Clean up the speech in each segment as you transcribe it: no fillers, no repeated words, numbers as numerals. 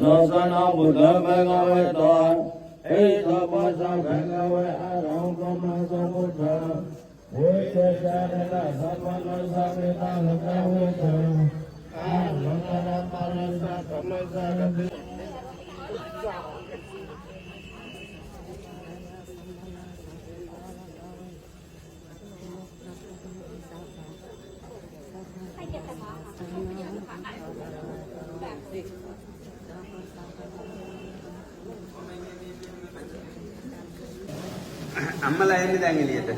no son of Buddha Bhagavato, ဧသောဘောဇဘဂဝေအရောကမသမ္ဗုဒ္ဓဝိသေသရဏသမ္မနောသဗ္ဗေတံကဝေတံအာမန္တရပါရသသမဇာရတိ అమ్మలా ఎన్ని తాంగిలి అయితే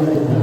Thank you.